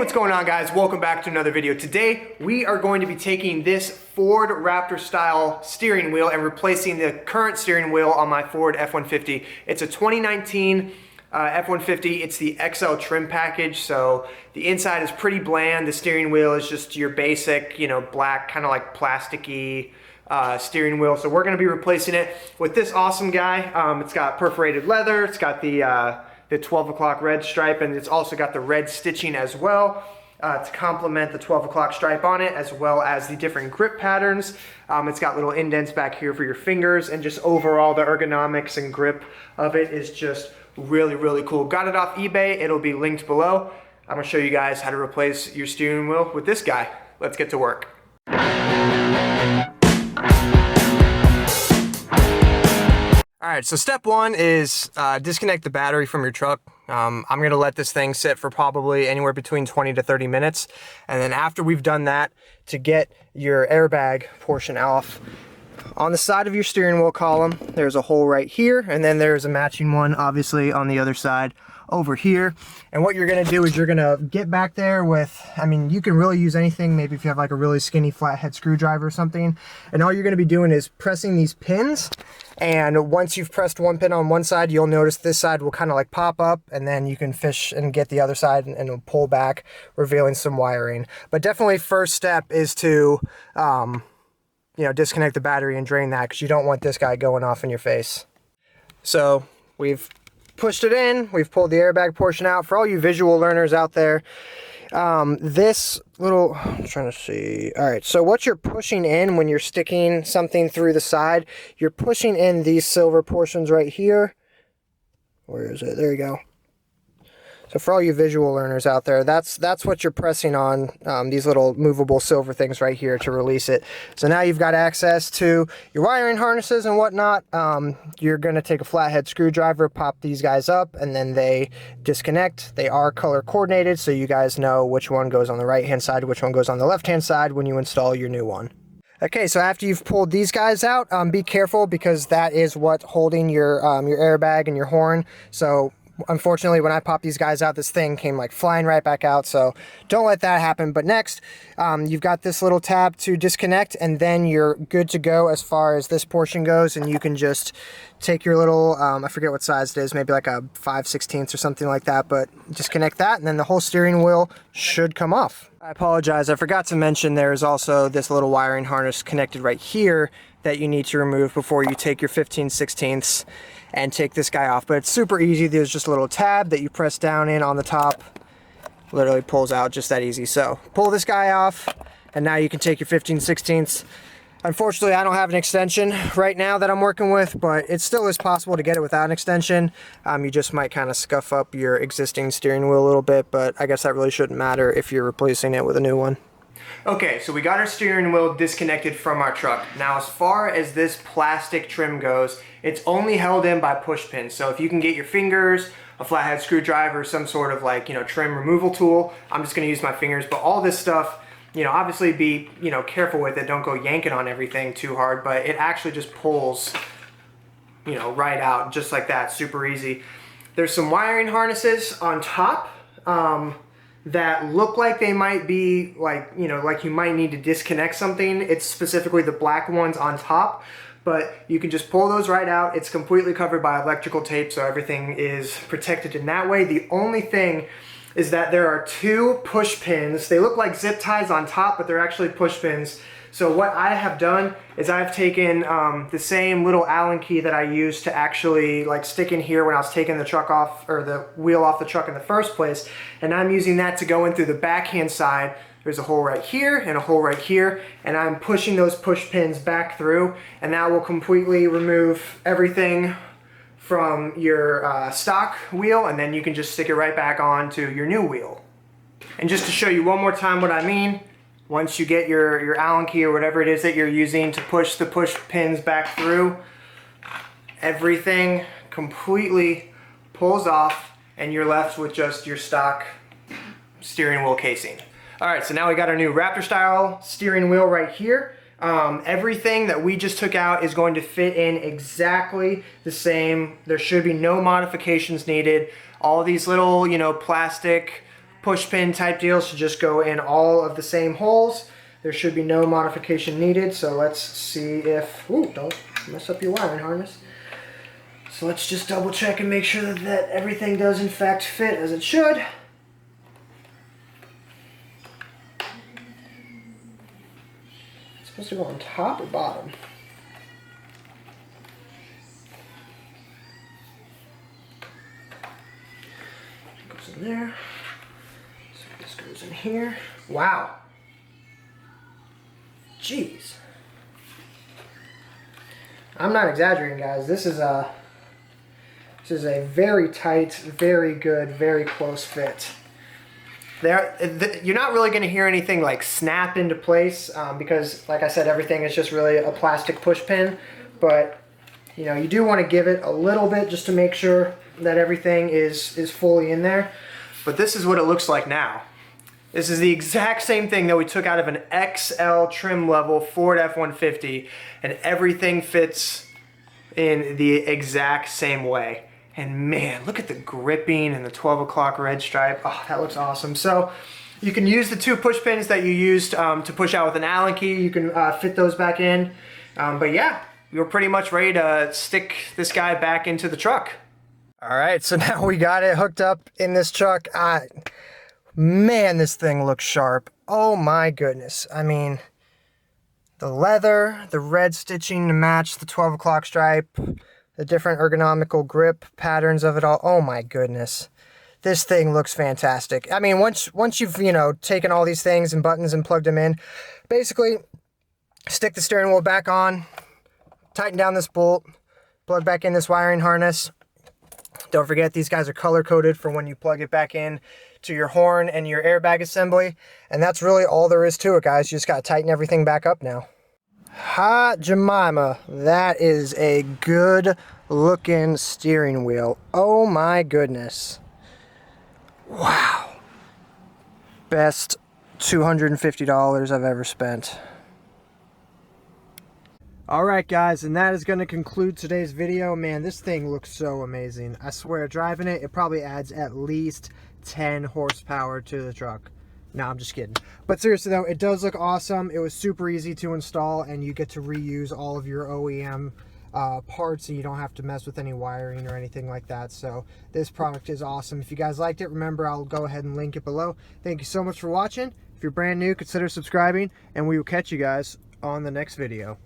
what's going on, guys? Welcome back to another video. Today we are going to be taking this Ford Raptor style steering wheel and replacing the current steering wheel on my Ford F150. It's a 2019 F150. It's the XL trim package, so the inside is pretty bland. The steering wheel is just your basic, black, kind of like plasticky steering wheel. So we're going to be replacing it with this awesome guy. It's got perforated leather. It's got the 12 o'clock red stripe, and it's also got the red stitching as well to complement the 12 o'clock stripe on it, as well as the different grip patterns. It's got little indents back here for your fingers, and just overall the ergonomics and grip of it is just really, really cool. Got it off eBay. It'll be linked below. I'm gonna show you guys how to replace your steering wheel with this guy. Let's get to work. Alright, so step one is disconnect the battery from your truck. I'm going to let this thing sit for probably anywhere between 20 to 30 minutes. And then after we've done that, to get your airbag portion off, on the side of your steering wheel column, there's a hole right here, and then there's a matching one, obviously, on the other side over here. And what you're going to do is you're going to get back there with, you can really use anything, maybe if you have like a really skinny flathead screwdriver or something. And all you're going to be doing is pressing these pins. And once you've pressed one pin on one side, you'll notice this side will kind of like pop up, and then you can fish and get the other side and it'll pull back, revealing some wiring. But definitely first step is to, disconnect the battery and drain that, because you don't want this guy going off in your face. So we've pushed it in, we've pulled the airbag portion out. For all you visual learners out there, this little, I'm trying to see. All right, so what you're pushing in when you're sticking something through the side, you're pushing in these silver portions right here. Where is it? There you go. So for all you visual learners out there, that's what you're pressing on, these little movable silver things right here to release it. So now you've got access to your wiring harnesses and whatnot. You're going to take a flathead screwdriver, pop these guys up, and then they disconnect. They are color coordinated, so you guys know which one goes on the right hand side, which one goes on the left hand side when you install your new one. Okay, so after you've pulled these guys out, be careful, because that is what's holding your airbag and your horn. So unfortunately, when I popped these guys out, this thing came like flying right back out, so don't let that happen. But next, you've got this little tab to disconnect, and then you're good to go as far as this portion goes, and you can just take your little, I forget what size it is, maybe like a 5/16 or something like that, but disconnect that, and then the whole steering wheel should come off. I apologize, I forgot to mention there's also this little wiring harness connected right here that you need to remove before you take your 15/16 and take this guy off. But it's super easy. There's just a little tab that you press down in on the top. Literally pulls out just that easy. So pull this guy off, and now you can take your 15/16. Unfortunately, I don't have an extension right now that I'm working with, but it still is possible to get it without an extension. You just might kind of scuff up your existing steering wheel a little bit, but I guess that really shouldn't matter if you're replacing it with a new one. Okay, so we got our steering wheel disconnected from our truck. Now, as far as this plastic trim goes, it's only held in by push pins. So if you can get your fingers, a flathead screwdriver, some sort of like, trim removal tool, I'm just gonna use my fingers. But all this stuff, obviously be, careful with it. Don't go yanking on everything too hard, but it actually just pulls, right out just like that, super easy. There's some wiring harnesses on top that look like they might be like, like you might need to disconnect something. It's specifically the black ones on top, but you can just pull those right out. It's completely covered by electrical tape, so everything is protected in that way. The only thing is that there are two push pins. They look like zip ties on top, but they're actually push pins. So what I have done is I've taken the same little Allen key that I used to actually like stick in here when I was taking the truck off, or the wheel off the truck in the first place, and I'm using that to go in through the backhand side. There's a hole right here and a hole right here, and I'm pushing those push pins back through, and that will completely remove everything from your stock wheel, and then you can just stick it right back onto your new wheel. And just to show you one more time what I mean, once you get your Allen key or whatever it is that you're using to push the push pins back through, everything completely pulls off, and you're left with just your stock steering wheel casing. All right, so now we got our new Raptor style steering wheel right here. Everything that we just took out is going to fit in exactly the same. There should be no modifications needed. All these little, plastic push pin type deal should just go in all of the same holes. There should be no modification needed. So let's see if, ooh, don't mess up your wiring harness. So let's just double check and make sure that everything does in fact fit as it should. It's supposed to go on top or bottom? Goes in there. So this goes in here. Wow. Jeez. I'm not exaggerating, guys. This is a very tight, very good, very close fit. You're not really going to hear anything like snap into place because, like I said, everything is just really a plastic push pin. But you know, you do want to give it a little bit just to make sure that everything is fully in there. But this is what it looks like now. This is the exact same thing that we took out of an XL trim level Ford F-150, and everything fits in the exact same way. And man, look at the gripping and the 12 o'clock red stripe. Oh, that looks awesome. So you can use the 2 push pins that you used to push out with an Allen key. You can fit those back in. But yeah, we're pretty much ready to stick this guy back into the truck. All right, so now we got it hooked up in this truck. Man, this thing looks sharp. Oh my goodness. I mean, the leather, the red stitching to match the 12 o'clock stripe, the different ergonomical grip patterns of it all. Oh my goodness. This thing looks fantastic. I mean, once you've, you know, taken all these things and buttons and plugged them in, basically stick the steering wheel back on, tighten down this bolt, plug back in this wiring harness. Don't forget, these guys are color coded for when you plug it back in to your horn and your airbag assembly. And that's really all there is to it, guys. You just got to tighten everything back up now. Hot Jemima, that is a good looking steering wheel. Oh my goodness. Wow. Best $250 I've ever spent. Alright guys, and that is going to conclude today's video. Man, this thing looks so amazing. I swear, driving it, it probably adds at least 10 horsepower to the truck. No, I'm just kidding. But seriously though, it does look awesome. It was super easy to install, and you get to reuse all of your OEM parts, and you don't have to mess with any wiring or anything like that. So this product is awesome. If you guys liked it, remember, I'll go ahead and link it below. Thank you so much for watching. If you're brand new, consider subscribing, and we will catch you guys on the next video.